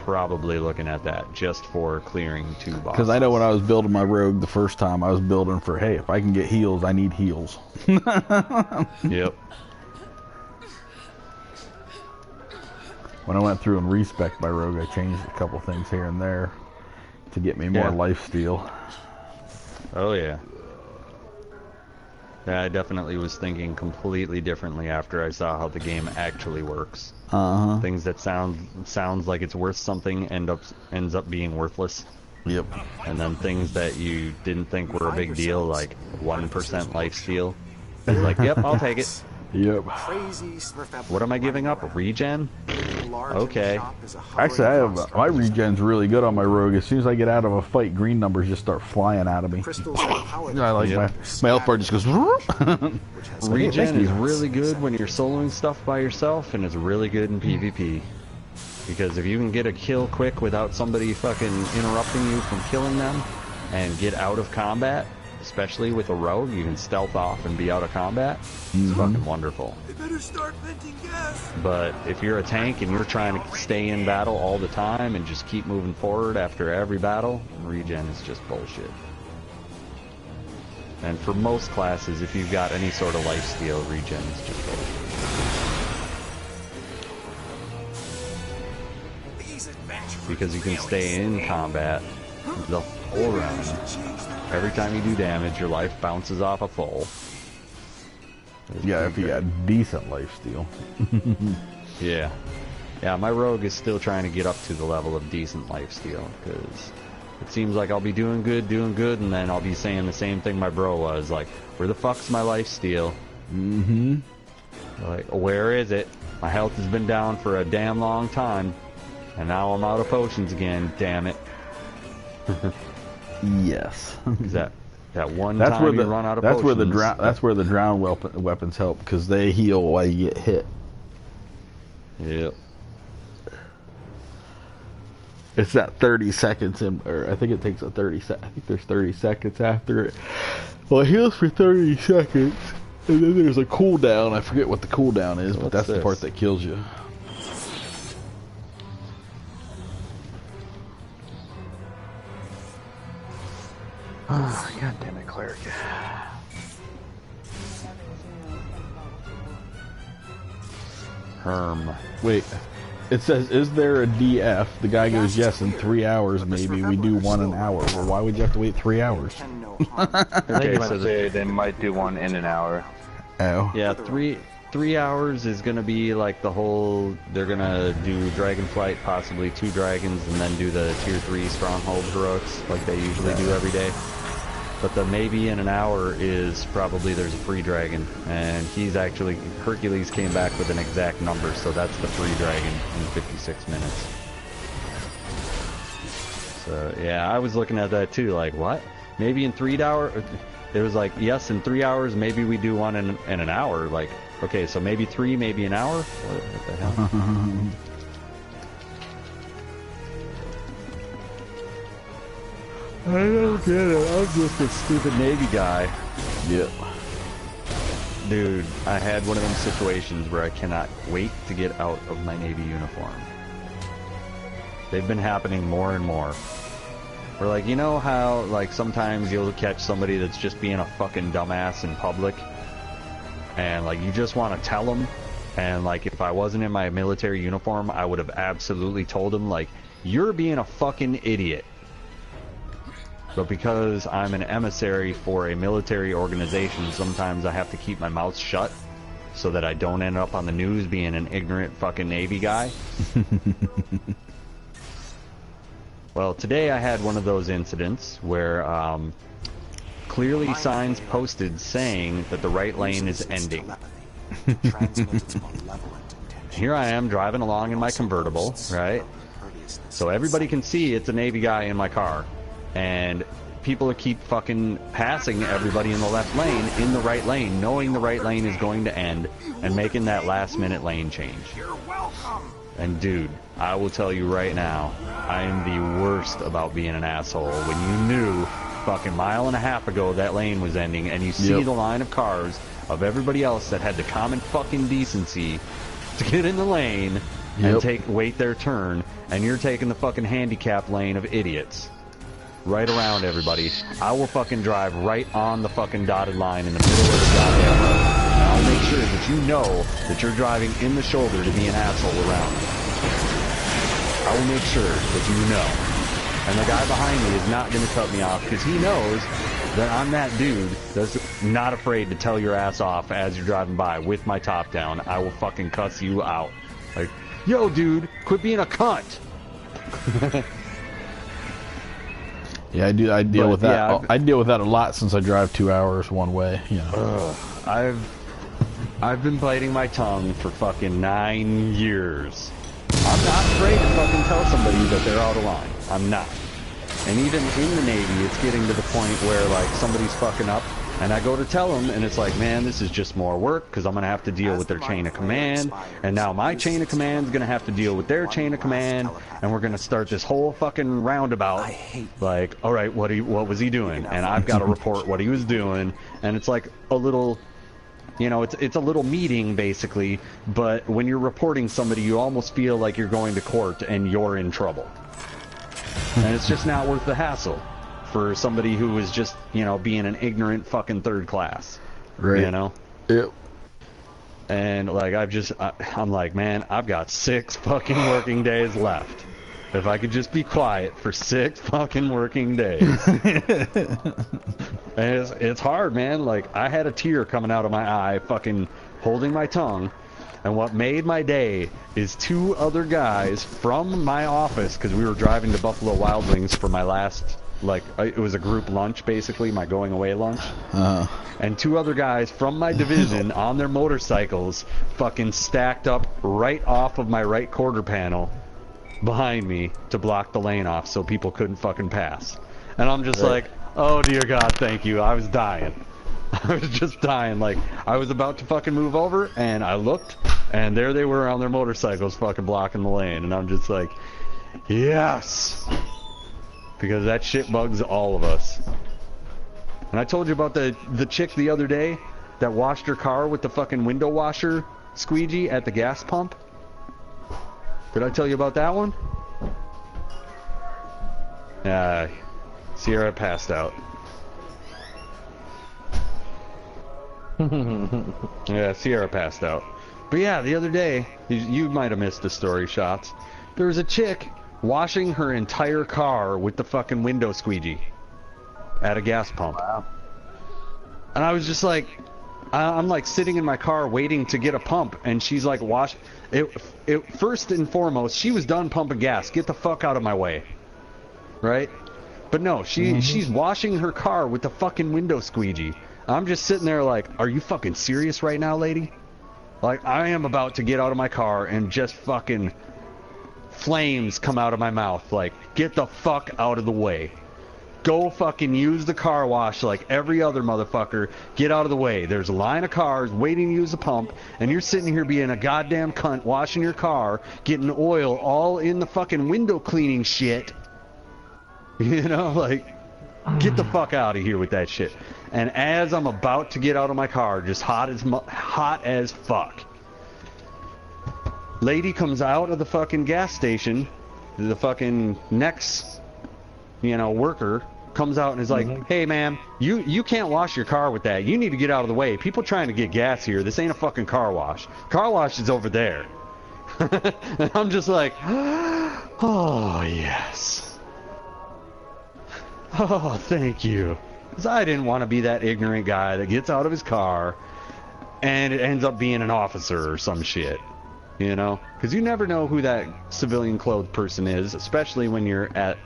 probably looking at that just for clearing 2 bosses. Because I know when I was building my rogue the first time, I was building for, hey, if I can get heals, I need heals. Yep. When I went through and respec'd my rogue, I changed a couple things here and there to get me more lifesteal. Oh yeah. Yeah, I definitely was thinking completely differently after I saw how the game actually works. Things that sounds like it's worth something ends up being worthless. Yep. And then things that you didn't think were a big deal, like 1% lifesteal, is like, yep, I'll take it. Yep. What am I giving up? A regen? Okay. Actually, I have my regen's really good on my rogue. As soon as I get out of a fight, green numbers just start flying out of me. I like my health bar just goes. Regen is really good when you're soloing stuff by yourself, and it's really good in PvP. Because if you can get a kill quick without somebody fucking interrupting you from killing them, and get out of combat, especially with a rogue, you can stealth off and be out of combat. It's fucking wonderful. They better start venting gas. But if you're a tank and you're trying to stay in battle all the time and just keep moving forward after every battle, regen is just bullshit. And for most classes, if you've got any sort of lifesteal, regen is just bullshit. Because you can stay in combat the whole round. Every time you do damage, your life bounces off a full. Yeah, if you got decent lifesteal. Yeah. Yeah, my rogue is still trying to get up to the level of decent lifesteal, because it seems like I'll be doing good, and then I'll be saying the same thing my bro was, like, where the fuck's my lifesteal? Like, where is it? My health has been down for a damn long time, and now I'm out of potions again, damn it. Yes. That one time you run out of potions. That's where the drown weapons help, because they heal while you get hit. Yep. It's that 30 seconds or I think it takes a 30 I think there's 30 seconds after it. Well, it heals for 30 seconds, and then there's a cooldown. I forget what the cooldown is, but that's the part that kills you. Oh, God damn it, cleric. Herm. Wait, it says, is there a DF? The guy goes, yes, in 3 hours maybe. We do one an hour. Well, why would you have to wait 3 hours? Okay, so they might do one in an hour. Oh. Yeah, 3 hours is gonna be like the whole, they're gonna do Dragonflight, possibly 2 dragons, and then do the tier 3 stronghold heroics like they usually do every day. But the maybe in an hour is probably there's a free dragon, and he's actually, Hercules came back with an exact number, so that's the free dragon in 56 minutes. So yeah, I was looking at that too, like, what? Maybe in 3 hours? It was like, yes, in 3 hours, maybe we do one in an hour. Like, okay, so maybe 3, maybe an hour? What the hell? I don't get it. I'm just a stupid Navy guy. Yep. Dude, I had one of them situations where I cannot wait to get out of my Navy uniform. They've been happening more and more. We're like, you know how, like, sometimes you'll catch somebody that's just being a fucking dumbass in public? And, like, you just want to tell them. And, like, if I wasn't in my military uniform, I would have absolutely told them, like, you're being a fucking idiot. But because I'm an emissary for a military organization, sometimes I have to keep my mouth shut so that I don't end up on the news being an ignorant fucking Navy guy. Well, today I had one of those incidents where clearly signs posted saying that the right lane is ending. Here I am driving along in my convertible, right? So everybody can see it's a Navy guy in my car. And people keep fucking passing everybody in the left lane in the right lane, knowing the right lane is going to end, and making that last minute lane change. And dude, I will tell you right now, I am the worst about being an asshole. When you knew fucking mile and a half ago that lane was ending, and you see the line of cars of everybody else that had the common fucking decency to get in the lane, and wait their turn, and you're taking the fucking handicap lane of idiots. Right around everybody. I will fucking drive right on the fucking dotted line in the middle of the goddamn road. And I'll make sure that you know that you're driving in the shoulder to be an asshole around me. I will make sure that you know. And the guy behind me is not going to cut me off because he knows that I'm that dude that's not afraid to tell your ass off as you're driving by with my top down. I will fucking cuss you out. Like, yo, dude, quit being a cunt. Yeah, I deal with that. Yeah, I deal with that a lot since I drive 2 hours one way. You know. I've been biting my tongue for fucking 9 years. I'm not afraid to fucking tell somebody that they're out of line. I'm not. And even in the Navy, it's getting to the point where like somebody's fucking up, and I go to tell them, and it's like, man, this is just more work because I'm gonna have to deal with their chain of command, and now my chain of command is gonna have to deal with their chain of command, and we're gonna start this whole fucking roundabout. Like, all right, what was he doing? And I've got to report what he was doing, and it's like a little, you know, it's a little meeting basically. But when you're reporting somebody, you almost feel like you're going to court and you're in trouble, and it's just not worth the hassle for somebody who is just, you know, being an ignorant fucking third class. Right. You know? Yep. And, like, I'm like, man, I've got 6 fucking working days left. If I could just be quiet for 6 fucking working days. And it's hard, man. Like, I had a tear coming out of my eye, fucking holding my tongue. And what made my day is 2 other guys from my office, because we were driving to Buffalo Wild Wings for my last... Like, it was a group lunch, basically, my going away lunch. And 2 other guys from my division on their motorcycles fucking stacked up right off of my right quarter panel behind me to block the lane off so people couldn't fucking pass. And I'm just like, oh dear God, thank you. I was dying. I was just dying. Like, I was about to fucking move over, and I looked, and there they were on their motorcycles fucking blocking the lane. And I'm just like, yes! Because that shit bugs all of us. And I told you about the chick the other day that washed her car with the fucking window washer squeegee at the gas pump. Did I tell you about that one? Sierra passed out. Yeah, Sierra passed out. But yeah, the other day, you might have missed the story, Shots. There was a chick washing her entire car with the fucking window squeegee at a gas pump. Wow. And I was just like, I'm like sitting in my car waiting to get a pump, and she's like, first and foremost, she was done pumping gas. Get the fuck out of my way. Right? But no, she's washing her car with the fucking window squeegee. I'm just sitting there like, are you fucking serious right now, lady? Like, I am about to get out of my car and just fucking flames come out of my mouth. Like, get the fuck out of the way. Go fucking use the car wash like every other motherfucker. Get out of the way. There's a line of cars waiting to use a pump, and you're sitting here being a goddamn cunt washing your car, getting oil all in the fucking window cleaning shit. You know, like, get the fuck out of here with that shit. And as I'm about to get out of my car, just hot as fuck, lady comes out of the fucking gas station, the fucking next, you know, worker comes out and is like, hey ma'am, you can't wash your car with that. You need to get out of the way. People trying to get gas here. This ain't a fucking car wash. Car wash is over there. And I'm just like, oh yes. Oh, thank you. Because I didn't want to be that ignorant guy that gets out of his car and it ends up being an officer or some shit. You know? Because you never know who that civilian clothed person is, especially when you're at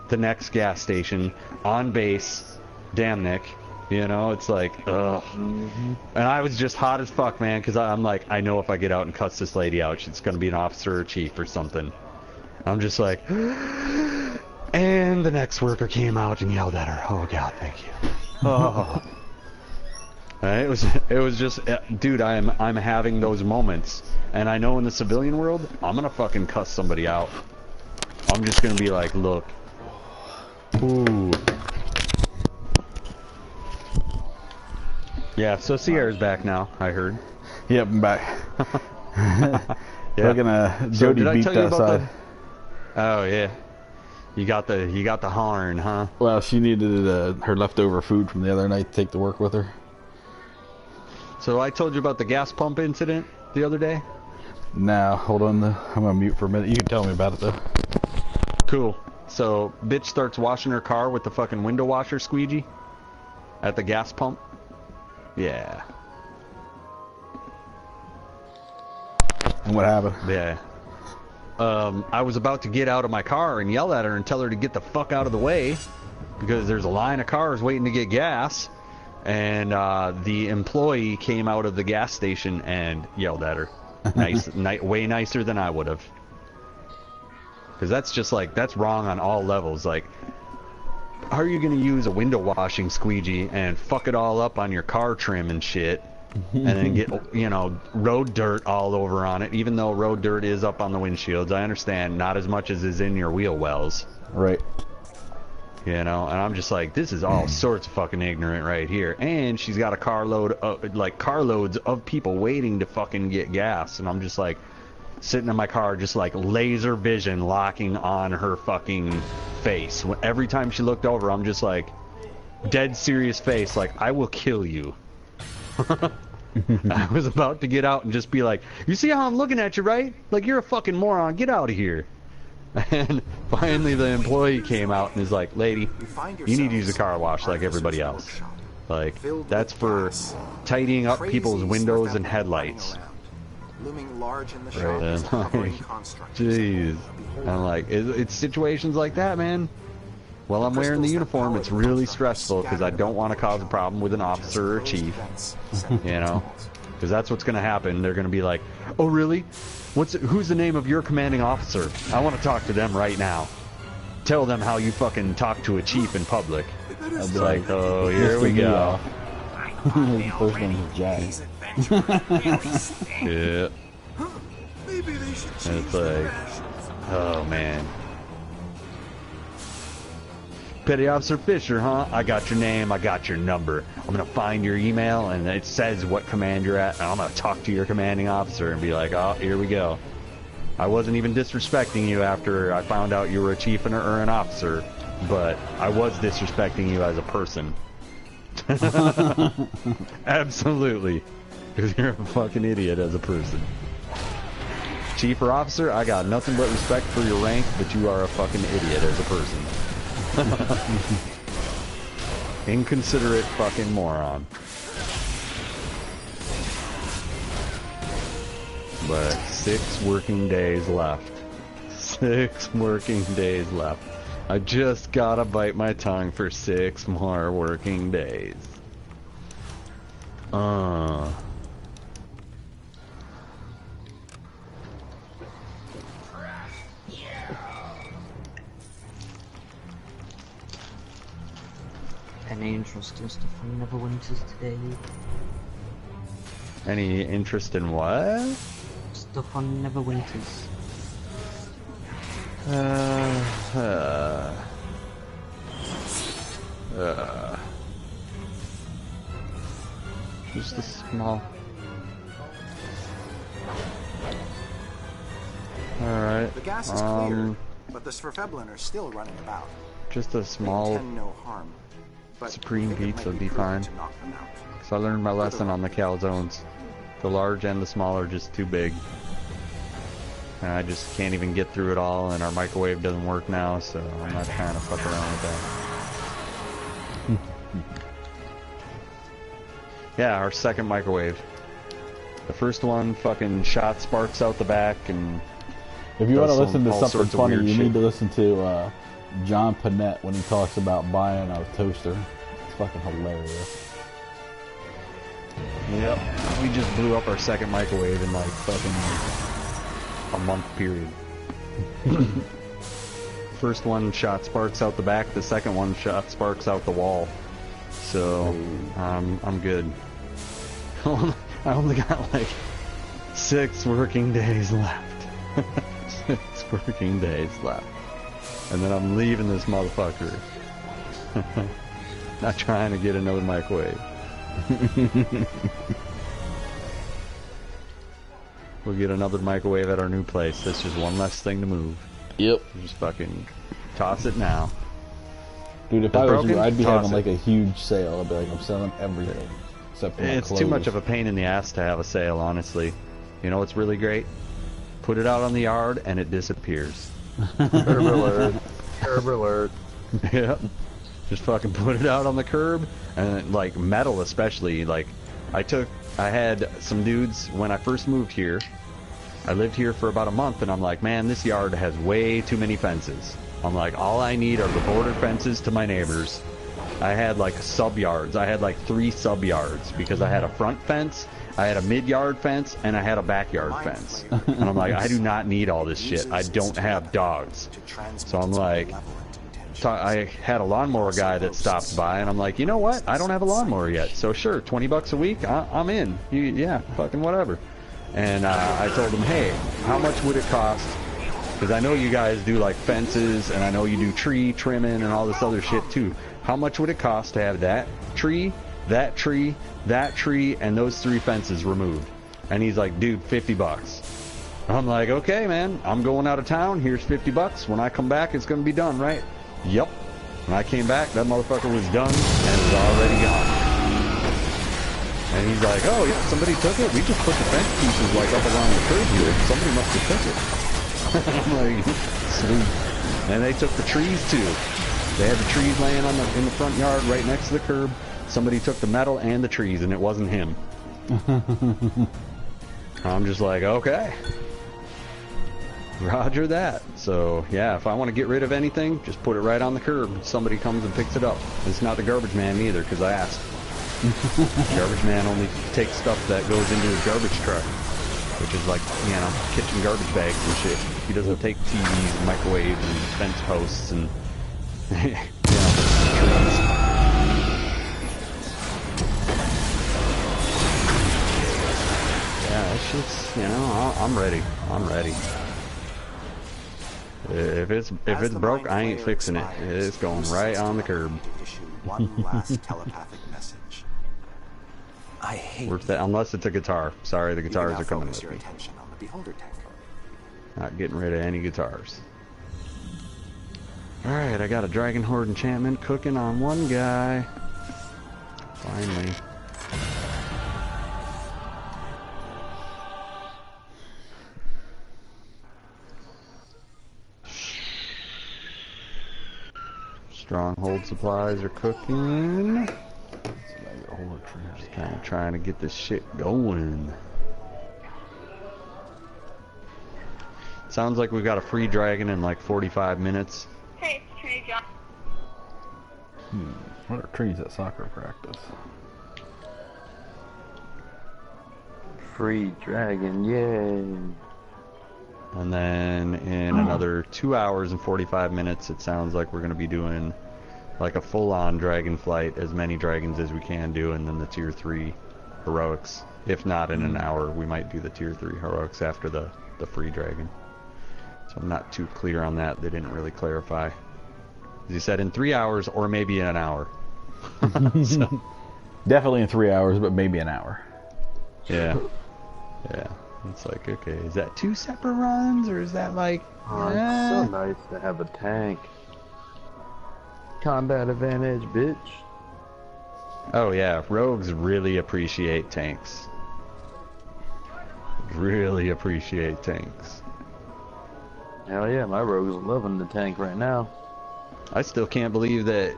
the next gas station, on base, damn Nick. You know, it's like, ugh. And I was just hot as fuck, man, because I'm like, I know if I get out and cuss this lady out, she's going to be an officer or chief or something. I'm just like, and the next worker came out and yelled at her. Oh, God, thank you. Oh. It was just, dude, I'm having those moments. And I know in the civilian world, I'm going to fucking cuss somebody out. I'm just going to be like, look. Ooh. Yeah, so Sierra's back now, I heard. Yep, I'm back. Yeah. Fucking So Jody did I beat tell you that about side. Oh yeah. You got the horn, huh? Well, she needed her leftover food from the other night to take to work with her. So I told you about the gas pump incident the other day? Now, hold on. I'm gonna mute for a minute. You can tell me about it though. Cool. So, bitch starts washing her car with the fucking window washer squeegee at the gas pump. Yeah. And what happened? Yeah. I was about to get out of my car and yell at her and tell her to get the fuck out of the way because there's a line of cars waiting to get gas. And the employee came out of the gas station and yelled at her. Way nicer than I would have. Because that's just like, that's wrong on all levels. Like, how are you going to use a window washing squeegee and fuck it all up on your car trim and shit? And then get, you know, road dirt all over on it, even though road dirt is up on the windshields. I understand, not as much as is in your wheel wells. Right. You know, and I'm just like, this is all sorts of fucking ignorant right here. And she's got a carload of, like, carloads of people waiting to fucking get gas. And I'm just like, sitting in my car, just like laser vision locking on her fucking face. Every time she looked over, I'm just like, dead serious face, like, I will kill you. I was about to get out and just be like, you see how I'm looking at you, right? Like, you're a fucking moron, get out of here. And finally the employee came out and is like, lady, you need to use a car wash like everybody else. Like, that's for tidying up people's windows and headlights. Looming large in the Right. shop, Jeez. I'm like, it's situations like that, man. While I'm wearing the uniform, it's really stressful because I don't want to cause a problem with an officer or a chief. You know? Because that's what's going to happen. They're going to be like, oh, really? Who's the name of your commanding officer? I want to talk to them right now. Tell them how you fucking talk to a chief in public. I'll be like, oh, here we go. First name is Jack. Yeah. Maybe they should And change it's their like, rations. oh, man. Petty Officer Fisher, huh? I got your name, I got your number. I'm gonna find your email, and it says what command you're at, and I'm gonna talk to your commanding officer and be like, oh, here we go. I wasn't even disrespecting you after I found out you were a chief or an officer, but I was disrespecting you as a person. Absolutely. Because you're a fucking idiot as a person. Chief or officer, I got nothing but respect for your rank, but you are a fucking idiot as a person. Inconsiderate fucking moron. But 6 working days left. 6 working days left. I just gotta bite my tongue for 6 more working days. Any interesting stuff on Neverwinters today? Any interest in what? Stuff on Neverwinters. Just a small. Alright. The gas is clear, but the Sverfeblin are still running about. Just a They small intend no harm, but supreme I think it pizza might would be prudent fine. to knock them out. So I learned my lesson on the calzones. The large and the small are just too big. And I just can't even get through it all, and our microwave doesn't work now, so I'm not trying to fuck around with that. Yeah, our second microwave. The first one fucking shot sparks out the back, and If you want to does listen to all something sorts of funny, weird you shit. need to listen to John Panette when he talks about buying a toaster. It's fucking hilarious. Yep, we just blew up our second microwave in like fucking a month period. First one shot sparks out the back, the second one shot sparks out the wall. So, I'm good. I only got like 6 working days left. 6 working days left. And then I'm leaving this motherfucker. Not trying to get another microwave. We'll get another microwave at our new place. That's just one less thing to move. Yep. Just fucking toss it now. Dude, if I was you, I'd be having it. like a huge sale. I'd be like, I'm selling everything except for my It's clothes. too much of a pain in the ass to have a sale, honestly. You know what's really great? Put it out on the yard and it disappears. Curb alert. Curb alert. Yep. Just fucking put it out on the curb, and like metal especially. Like I had some dudes when I first moved here. I lived here for about a month, and I'm like, man, this yard has way too many fences. I'm like, all I need are the border fences to my neighbors. I had like sub-yards. I had like 3 sub-yards because I had a front fence, I had a mid-yard fence, and I had a backyard fence. And I'm like, I do not need all this shit. I don't have dogs. So I'm like, I had a lawnmower guy that stopped by, and I'm like, you know what? I don't have a lawnmower yet. So sure, 20 bucks a week, I'm in. Yeah, fucking whatever. And I told him, hey, how much would it cost? Because I know you guys do like fences, and I know you do tree trimming and all this other shit too. How much would it cost to have that tree, that tree, that tree, and those 3 fences removed? And he's like, dude, 50 bucks. I'm like, okay, man, I'm going out of town. Here's 50 bucks. When I come back, it's going to be done, right? Yep. When I came back, that motherfucker was done, and it was already gone. And he's like, oh, yeah, somebody took it? We just put the fence pieces, like, up along the curb here. Somebody must have took it. I'm like, sweet. And they took the trees, too. They had the trees laying in the front yard right next to the curb. Somebody took the metal and the trees, and it wasn't him. I'm just like, okay. Roger that. So, yeah, if I want to get rid of anything, just put it right on the curb. Somebody comes and picks it up. It's not the garbage man either, because I asked. Garbage man only takes stuff that goes into his garbage truck, which is like, you know, kitchen garbage bags and shit. He doesn't take TVs and microwaves and fence posts and, you know, trees. Yeah, that shit's, you know, I'm ready. I'm ready. If it's broke, I ain't fixing it. It's going right on the curb. One last telepathic message. I hate That, unless it's a guitar. Sorry, the guitars are coming with your me. attention on the beholder tank. Not getting rid of any guitars. Alright, I got a Dragon Horde enchantment cooking on one guy. Finally. Stronghold supplies are cooking. Just kind of trying to get this shit going. Sounds like we've got a free dragon in like 45 minutes. Hey, it's Tree John. What are trees at soccer practice? Free dragon, yay. And then in another 2 hours and 45 minutes, it sounds like we're going to be doing like a full-on dragon flight, as many dragons as we can do, and then the tier 3 heroics. If not in an hour, we might do the tier 3 heroics after the free dragon. So I'm not too clear on that. They didn't really clarify. As you said, in 3 hours or maybe in an hour. So, Definitely in 3 hours, but maybe an hour. yeah. Yeah. It's like, okay, is that 2 separate runs, or is that like... Oh, it's so nice to have a tank. Combat advantage, bitch. Oh yeah, rogues really appreciate tanks. Really appreciate tanks. Hell yeah, my rogue's loving the tank right now. I still can't believe that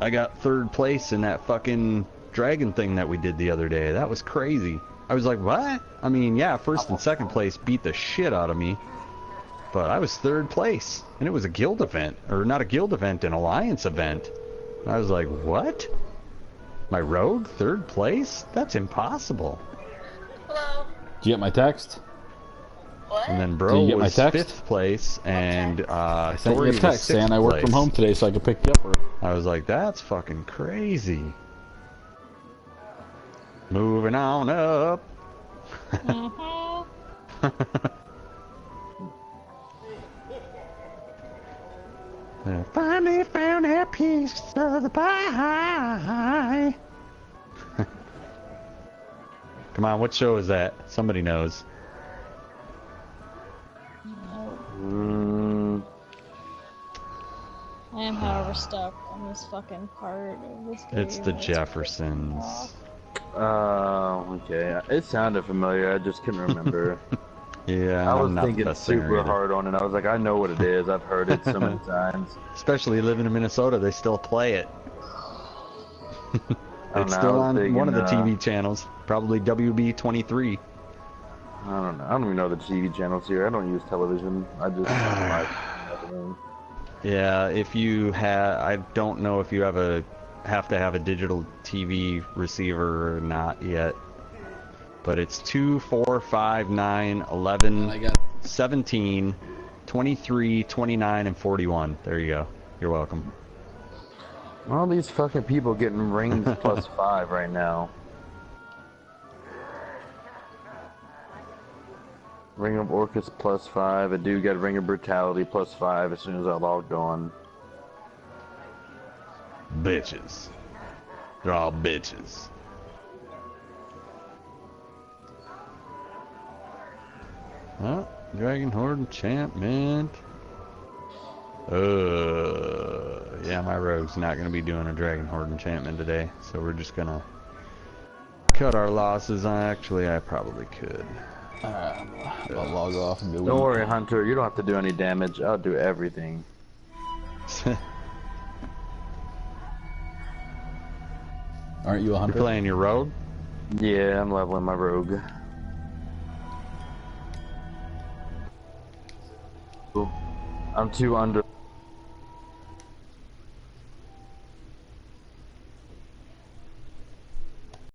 I got 3rd place in that fucking dragon thing that we did the other day. That was crazy. I was like, what? I mean, yeah, 1st and 2nd place beat the shit out of me. But I was 3rd place. And it was a guild event. Or not a guild event, an alliance event. And I was like, what? My rogue? 3rd place? That's impossible. Hello. Did you get my text? What? And then Did bro you get my was text? 5th place. And I sent Tori you a text was 6th saying I work place. from home today so I could pick you up. I was like, that's fucking crazy. Moving on up. I finally found that piece of the pie. Come on, what show is that? Somebody knows. I am, however, stuck on this fucking part of this game. It's the that's Jeffersons. Okay. It sounded familiar. I just couldn't remember. Yeah, I was I'm not the thinking best singer super either. hard on it. I was like, I know what it is. I've heard it so many times. Especially living in Minnesota, they still play it. It's still on one of the TV channels, probably WB23. I don't know. I don't even know the TV channels here. I don't use television. I just watch. Yeah, if you have, I don't know if you have to have a digital TV receiver or not yet. But it's 2, 4, 5, 9, 11, 17, 23, 29, and 41. There you go. You're welcome. All these fucking people getting rings plus 5 right now. Ring of Orcus plus 5. A dude got Ring of Brutality plus 5 as soon as I logged on. Bitches. They're all bitches. Oh, Dragon Horde enchantment. Yeah, my rogue's not going to be doing a Dragon Horde enchantment today, so we're just going to cut our losses. Actually, I probably could. I'll log off and go. Don't worry, Hunter. You don't have to do any damage. I'll do everything. Aren't you a hunter? You're playing your rogue? Yeah, I'm leveling my rogue. I'm 2 under.